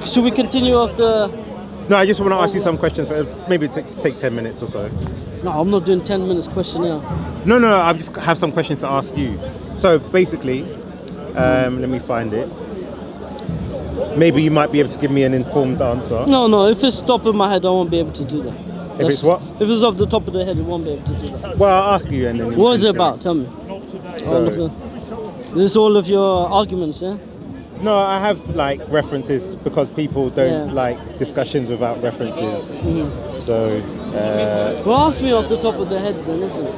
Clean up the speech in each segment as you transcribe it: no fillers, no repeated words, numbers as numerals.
Should we continue off the... No, I just want to ask you some questions. Maybe take 10 minutes or so. No, I'm not doing 10 minutes questionnaire. No, I just have some questions to ask you. So basically, let me find it. Maybe you might be able to give me an informed answer. No, if it's top of my head, I won't be able to do that. If it's what? If it's off the top of the head, I won't be able to do that. Well, I'll ask you and then... What is it about? Tell me. So, this is all of your arguments, yeah? no, I have like references because people don't like discussions without references. So... well, ask me off the top of the head then, isn't it?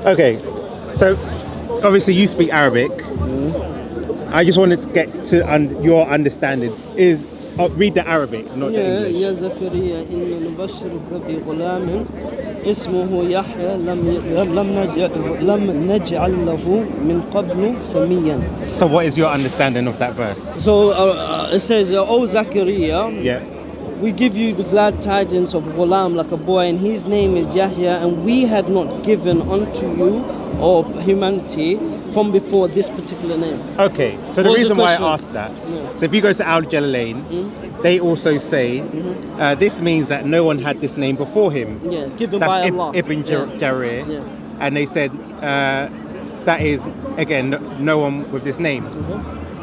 Okay, so obviously you speak Arabic. I just wanted to get to your understanding. Read the Arabic, not the English. يا زكريا إن نبشرك بغلام اسمه يحيى لم نجعل له من قبل سميا. So what is your understanding of that verse? So it says, O Zachariah, we give you the glad tidings of Ghulam, like a boy, and his name is Yahya, and we had not given unto you or humanity from before this particular name. Okay, so the reason why I asked that, so if you go to Al-Jalalain, they also say this means that no one had this name before him. Yeah, given That's by Allah. Ibn Jarir, and they said that is, again, no one with this name.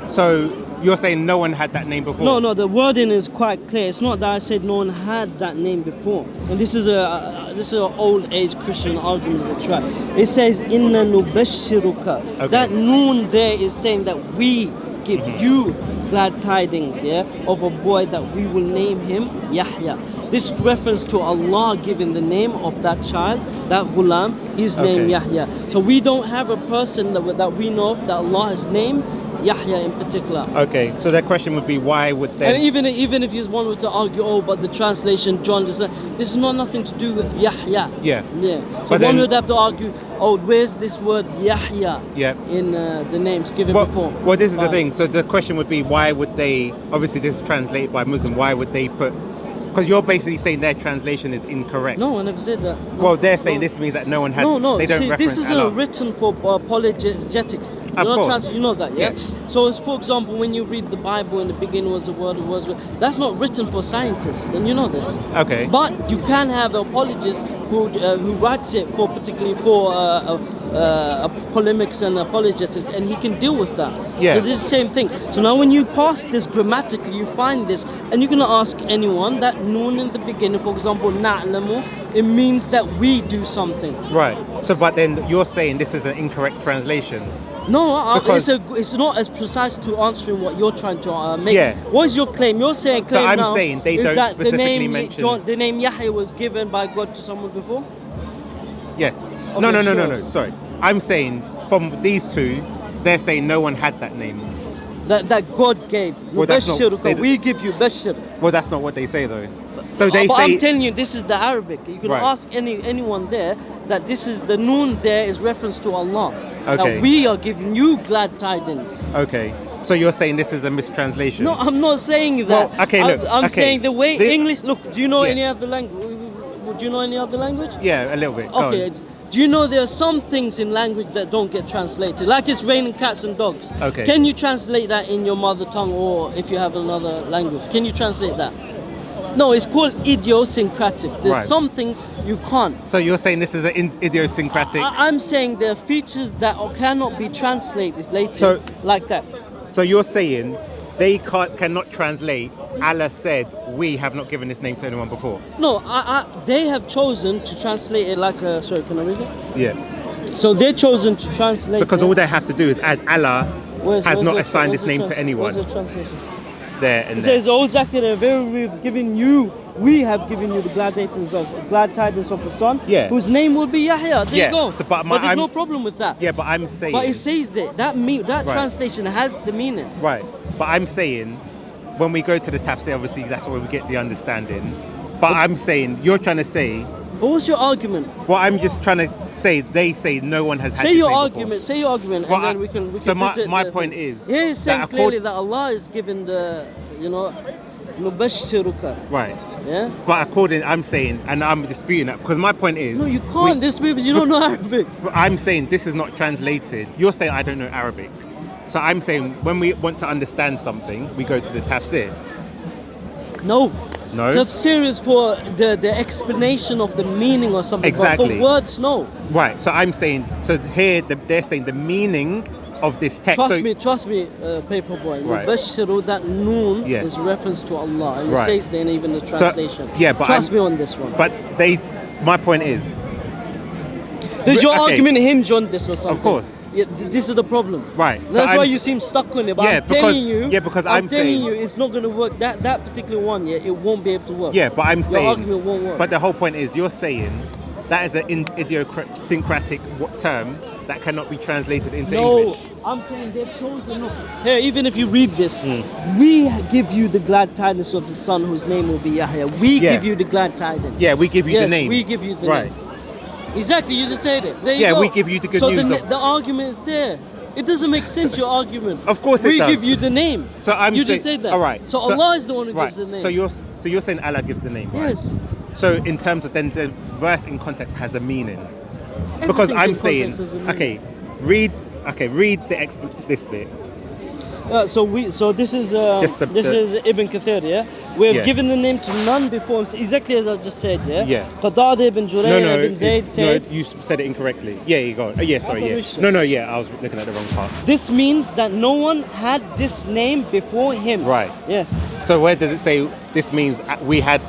So you're saying no one had that name before? No, the wording is quite clear. It's not that I said no one had that name before. And this is an old age Christian argument they try. It says inna nubashiruka. Okay. That noon there is saying that we give you glad tidings, of a boy that we will name him Yahya. This reference to Allah giving the name of that child, that ghulam, his name Yahya. So we don't have a person that we know of that Allah has named Yahya in particular. Okay, so the question would be, why would they... And even if one were to argue, but the translation, John, this is not nothing to do with Yahya. Yeah. So but one would have to argue, where's this word Yahya in the names given before? Well, this is the thing. So the question would be, why would they... Obviously, this is translated by Muslim. Why would they put... Because you're basically saying their translation is incorrect. No, I never said that. Well, they're saying this means that no one had... No. They don't See, reference this is Allah. written for apologetics. Of course. You know that, yeah? Yes. So, for example, when you read the Bible, in the beginning was the word, that's not written for scientists, and you know this. Okay. But you can have apologists who writes it for particularly for polemics and apologetics, and he can deal with that. Yeah. So this is the same thing. So now when you pass this grammatically, you find this, and you're going to ask anyone that noon in the beginning, for example, na'lamu, it means that we do something. Right. So, but then you're saying this is an incorrect translation. No, it's not as precise to answering what you're trying to make. Yeah. What is your claim? You're saying claim so I'm now saying they is don't that specifically mention... the name Yahya was given by God to someone before? Yes. Okay, No. Sorry. I'm saying from these two, they're saying no one had that name. That God gave. Well, We give you Bashir. Well, that's not what they say though. So they but say... I'm telling you, this is the Arabic. You can ask anyone there that this is the noon there is reference to Allah. Okay. That we are giving you glad tidings. Okay. So you're saying this is a mistranslation? No, I'm not saying that. Well, okay, look. I'm saying the way English... Look, do you know any other language? Do you know any other language? Yeah, a little bit. Okay. Do you know there are some things in language that don't get translated? Like it's raining cats and dogs. Okay. Can you translate that in your mother tongue, or if you have another language? Can you translate that? No, it's called idiosyncratic. There's some things you can't. So you're saying this is an idiosyncratic... I'm saying there are features that cannot be translated later like that. So you're saying they cannot translate, Allah said, we have not given this name to anyone before? No, they have chosen to translate it like a... Sorry, can I read it? Yeah. So they're chosen to translate because all they have to do is add Allah has not assigned this name to anyone. Where's the translation? There and it says, "O Zachariah, we have given you the glad tidings of a son, whose name will be Yahya." There you go. So, but there's no problem with that. Yeah, but I'm saying. But it says that translation has the meaning. Right. But I'm saying, when we go to the tafsir, obviously that's where we get the understanding. But I'm saying, you're trying to say. But what's your argument? Well, I'm just trying to say they say no one has had Say this your name argument. before. Say your argument, and then we can. So my point is. Here is saying clearly that Allah is given the, Nubashiruka. Right. Yeah. But I'm saying, and I'm disputing that because my point is. No, you can't dispute because you don't know Arabic. I'm saying this is not translated. You're saying I don't know Arabic. So I'm saying when we want to understand something, we go to the tafsir. No. No. Tafsir is for the explanation of the meaning or something. Exactly. But for words, no. Right. So I'm saying, so here they're saying the meaning of this text. Trust me, Paperboy. Right. Mubashiru, that noon Yes. is reference to Allah. And Right. it says there in even the translation. Yeah, but trust me on this one. But my point is. Does your okay. argument hinge on this or something? Of course. Yeah, this is the problem. Right. So That's why I'm- you seem stuck on it. But Yeah, I'm telling because I'm I'm telling saying- you, it's not going to work. That particular one, yeah, it won't be able to work. Yeah, but I'm saying. Your argument won't work. But the whole point is, you're saying that is an idiosyncratic term that cannot be translated into no, English. I'm saying they've chosen. Look, here, even if you read this, Hmm. we give you the glad tidings of the son whose name will be Yahya. We Yeah. give you the glad tidings. Yeah, we give you yes, the name. we give you the right. name. Exactly, you just said it. There you Yeah, go. we give you the good so news So of- the argument is there. It doesn't make sense, your argument. Of course it we does. give you the name. So I'm you saying, just said that. all right. So Allah is the one who right. gives the name. So you're saying Allah gives the name, right? Yes. So in terms of then the verse in context has a meaning. Because Everything I'm in saying, context has a meaning. read this bit. So this is Just this is Ibn Kathir, yeah. We have Yeah. given the name to none before, exactly as I just said, yeah. Yeah. Qatada ibn Jurayr ibn Zayd said. no, you said it incorrectly. Yeah, you go. Yeah, sorry, thought yeah. we should. No, yeah, I was looking at the wrong part. This means that no one had this name before him. Right. Yes. So where does it say this means we had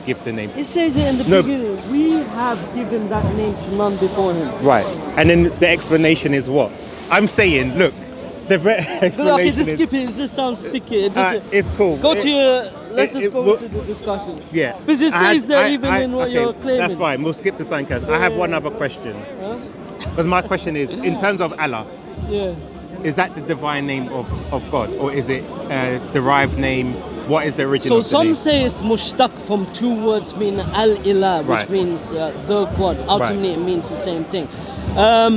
give the name? It says it in the No. beginning. We have given that name to none before him. Right. And then the explanation is what? I'm saying, look, the explanation Okay, just is skip it. It just sounds sticky. It just, it's cool. Go to your. Let's just go well, to the discussion. Yeah. Because it says that even in what okay, you're claiming. That's fine. We'll skip to something else. I have one other question. Huh? Because my question is, in terms of Allah, Yeah. is that the divine name of God, or is it a derived name? What is the So original? some say it's mushtaq from two words meaning al-ilah, which Right. means the God. Ultimately, Right. it means the same thing.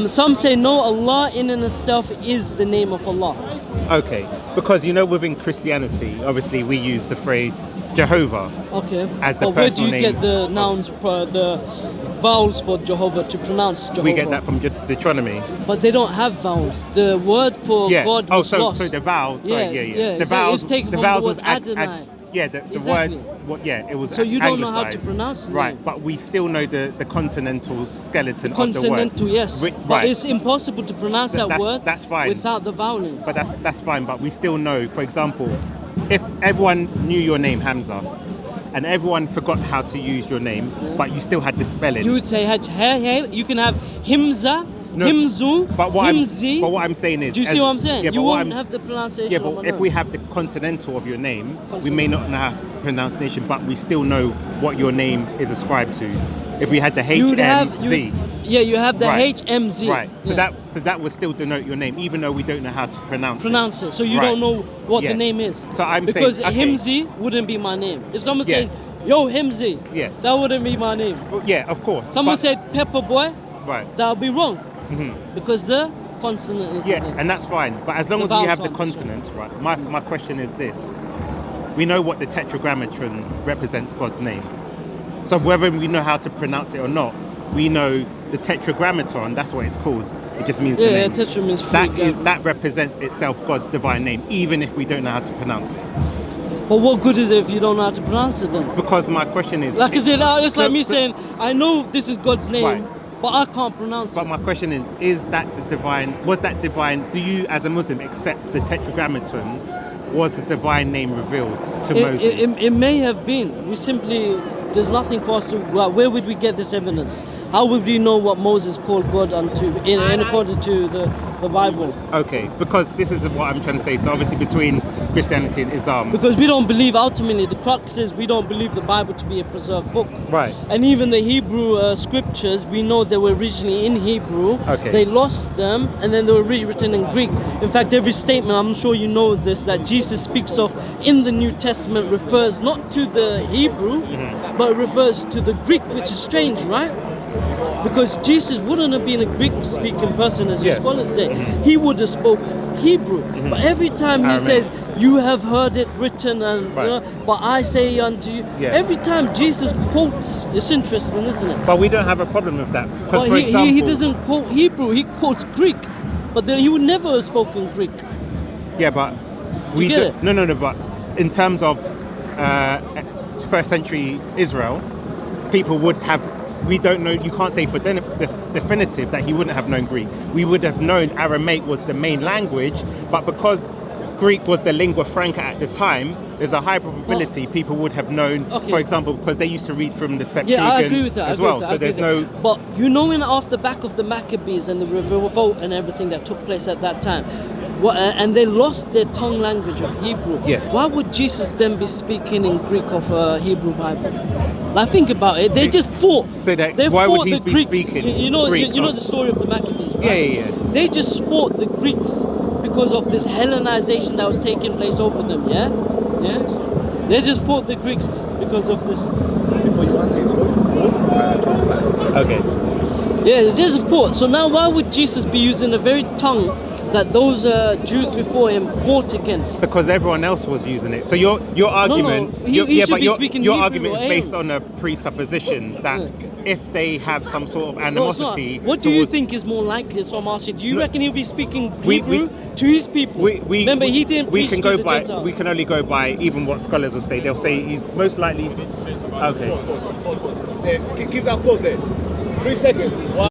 Some say no, Allah in and itself is the name of Allah. Okay, because within Christianity, obviously we use the phrase Jehovah. Okay. As the but where do personal you name get the of- nouns, the vowels for Jehovah to pronounce Jehovah? We get that from Deuteronomy. But they don't have vowels. The word for Yeah. God Oh, was so lost. the vowels. Sorry, yeah. The exactly. vowels. It's taken the from vowels the was word Adonai. yeah, the Exactly. words. It was. So you don't know how to anglicised. pronounce the Right, name. but we still know the consonantal skeleton of the word. Consonantal, yes. Right. But it's impossible to pronounce that word that's fine. without the vowel. But that's fine. But we still know, for example, if everyone knew your name, Hamza, and everyone forgot how to use your name, but you still had the spelling. You would say hey, you can have Himza, No, Himzu, but what Himzi. I'm saying is, Do you see what I'm saying? Yeah, You but what won't I'm- have the pronunciation Yeah, of but my if name. we have the consonantal of your name, we may not know pronunciation, but we still know what your name is ascribed to. If we had the You'd have HMZ, you have the Right. HMZ. right? So Yeah. that would still denote your name, even though we don't know how to pronounce Pronounce it. So you Right. don't know what the Yes. name is. So I'm saying, because okay. Himzi wouldn't be my name. If someone Yeah. said, "Yo, Himzi," Yeah. that wouldn't be my name. Well, yeah, of course. Someone but- said Paperboy, right. that would be wrong. Mhm. Because the consonant is Yeah, in it. and that's fine. But as long The as we vowels have the aren't. consonants, right? My question is this: we know what the tetragrammaton represents God's name. So whether we know how to pronounce it or not, we know the tetragrammaton. That's what it's called. It just means the Yeah, name. tetra means three. That represents itself God's divine name, even if we don't know how to pronounce it. But what good is it if you don't know how to pronounce it then? Because my question is, Like I said, it's like me so- saying, I know this is God's name, Right. but I can't pronounce But it. my question is that the divine? Was that divine? Do you, as a Muslim, accept the tetragrammaton? Was the divine name revealed to Moses? It may have been. We simply, there's nothing for us to, where would we get this evidence? How would we know what Moses called God unto in accordance to the Bible? Okay, because this is what I'm trying to say. So obviously between Christianity and Islam. Because we don't believe, ultimately, the crux is we don't believe the Bible to be a preserved book. Right. And even the Hebrew scriptures, we know they were originally in Hebrew. Okay. They lost them, and then they were rewritten in Greek. In fact, every statement, I'm sure you know this, that Jesus speaks of in the New Testament refers not to the Hebrew, but refers to the Greek, which is strange, right? because Jesus wouldn't have been a Greek-speaking person, as your Yes. scholars say. He would have spoke Hebrew. But every time he Aramaic. says, "You have heard it written," and Right. but I say unto you, Yeah. every time Jesus quotes, it's interesting, isn't it? But we don't have a problem with that. Because, But for example, he doesn't quote Hebrew, he quotes Greek. But then he would never have spoken Greek. yeah, but you get do- it? No. But in terms of first century Israel, people would have. We don't know. You can't say for definitive that he wouldn't have known Greek. We would have known Aramaic was the main language, but because Greek was the lingua franca at the time, there's a high probability people would have known. Okay. For example, because they used to read from the Septuagint Yeah, I agree with that. as well. So there's no. But you know, off the back of the Maccabees and the revolt and everything that took place at that time, and they lost their tongue language of Hebrew. Yes. Why would Jesus then be speaking in Greek of a Hebrew Bible? Like, think about it. They just fought. So that- they why would fought he the be Greeks. speaking You know, Greek? you know the story of the Maccabees, right? Yeah. They just fought the Greeks because of this Hellenization that was taking place over them. Yeah. They just fought the Greeks because of this. Before you answer, he's both transplant. Okay. Yeah, it's just a thought. So now, why would Jesus be using the very tongue that those Jews before him fought against? Because everyone else was using it. So your argument, he your, should be your, speaking your Hebrew argument or is based Aramaic. on a presupposition that if they have some sort of No, it's not. animosity, What do you towards- think is more likely? So I'm asking, do you No. reckon he'll be speaking We- Hebrew to his people? Remember, he didn't We preach can to go the by. Gentiles. We can only go by even what scholars will say. They'll say he's most likely. Okay. Pause. Give that thought there. 3 seconds.